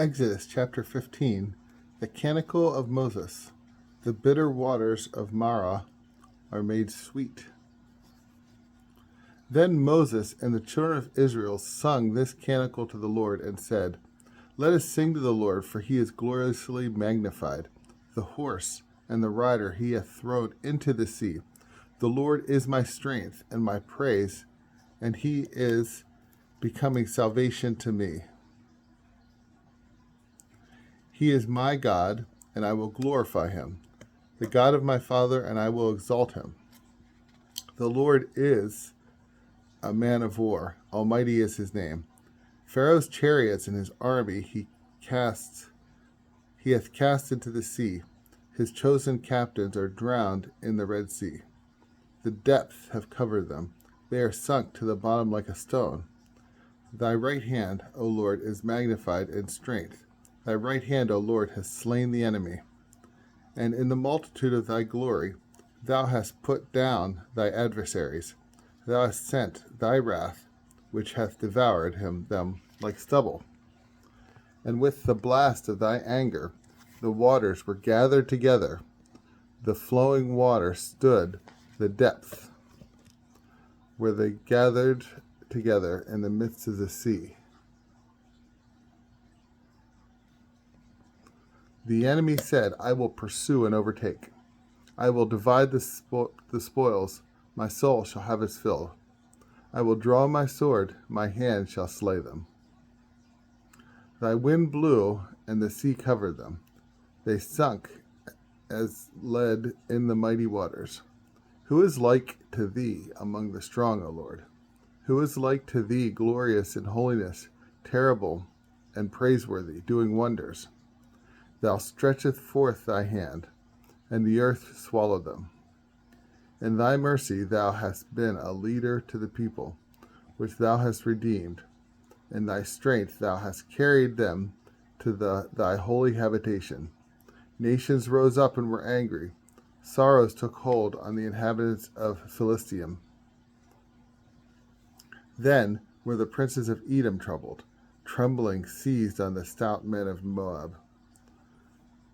Exodus chapter 15. The Canticle of Moses. The bitter waters of Marah are made sweet. Then Moses and the children of Israel sung this canticle to the Lord and said, Let us sing to the Lord, for he is gloriously magnified. The horse and the rider he hath thrown into the sea. The Lord is my strength and my praise, and he is becoming salvation to me. He is my God, and I will glorify him, the God of my father, and I will exalt him. The Lord is a man of war, almighty is his name. Pharaoh's chariots and his army he hath cast into the sea. His chosen captains are drowned in the Red Sea. The depths have covered them. They are sunk to the bottom like a stone. Thy right hand, O Lord, is magnified in strength. Thy right hand, O Lord, has slain the enemy. And in the multitude of thy glory, thou hast put down thy adversaries. Thou hast sent thy wrath, which hath devoured them like stubble. And with the blast of thy anger, the waters were gathered together. The flowing water stood the depth, where they gathered together in the midst of the sea. The enemy said, I will pursue and overtake. I will divide the spoils. My soul shall have its fill. I will draw my sword. My hand shall slay them. Thy wind blew, and the sea covered them. They sunk as lead in the mighty waters. Who is like to thee among the strong, O Lord? Who is like to thee, glorious in holiness, terrible and praiseworthy, doing wonders? Thou stretchest forth thy hand, and the earth swallowed them. In thy mercy thou hast been a leader to the people, which thou hast redeemed. In thy strength thou hast carried them to thy holy habitation. Nations rose up and were angry. Sorrows took hold on the inhabitants of Philistia. Then were the princes of Edom troubled. Trembling seized on the stout men of Moab.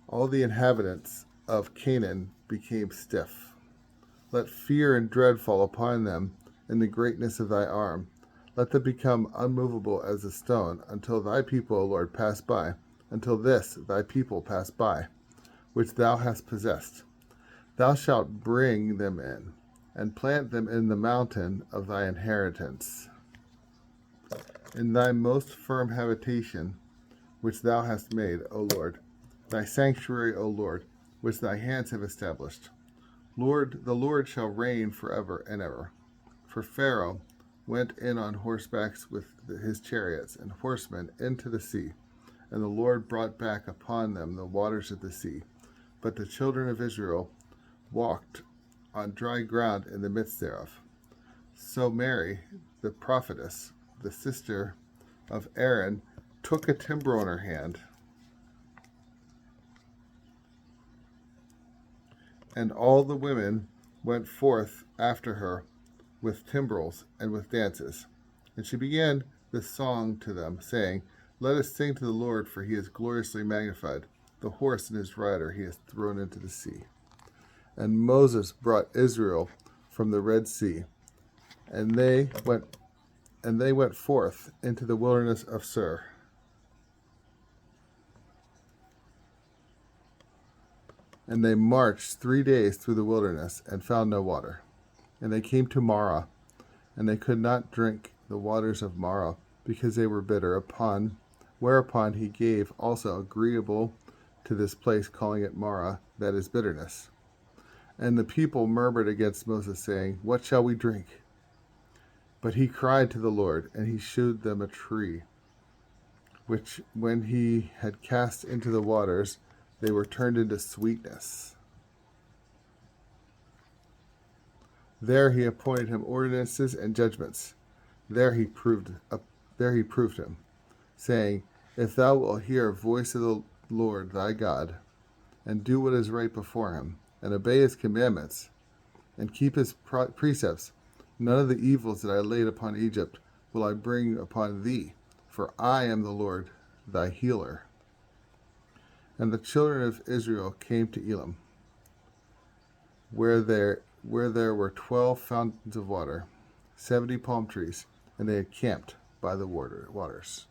All the inhabitants of Canaan became stiff. Let fear and dread fall upon them in the greatness of thy arm. Let them become unmovable as a stone, until thy people, O Lord, pass by, until this thy people pass by, which thou hast possessed. Thou shalt bring them in, and plant them in the mountain of thy inheritance, in thy most firm habitation, which thou hast made, O Lord, thy sanctuary, O Lord, which thy hands have established. Lord, the Lord shall reign forever and ever. For Pharaoh went in on horsebacks with his chariots and horsemen into the sea, and the Lord brought back upon them the waters of the sea. But the children of Israel walked on dry ground in the midst thereof. So Mary, the prophetess, the sister of Aaron, took a timbrel in her hand, and all the women went forth after her with timbrels and with dances. And she began this song to them, saying, Let us sing to the Lord, for he is gloriously magnified. The horse and his rider he has thrown into the sea. And Moses brought Israel from the Red Sea, and they went forth into the wilderness of Sur. And they marched 3 days through the wilderness, and found no water. And they came to Marah, and they could not drink the waters of Marah, because they were bitter. Whereupon he gave also agreeable to this place, calling it Marah, that is bitterness. And the people murmured against Moses, saying, What shall we drink? But he cried to the Lord, and he shewed them a tree, which when he had cast into the waters, they were turned into sweetness. There he appointed him ordinances and judgments. There he proved him, saying, If thou wilt hear a voice of the Lord thy God, and do what is right before him, and obey his commandments, and keep his precepts, none of the evils that I laid upon Egypt will I bring upon thee, for I am the Lord thy healer. And the children of Israel came to Elim, where there were 12 fountains of water, 70 palm trees, and they encamped by the waters.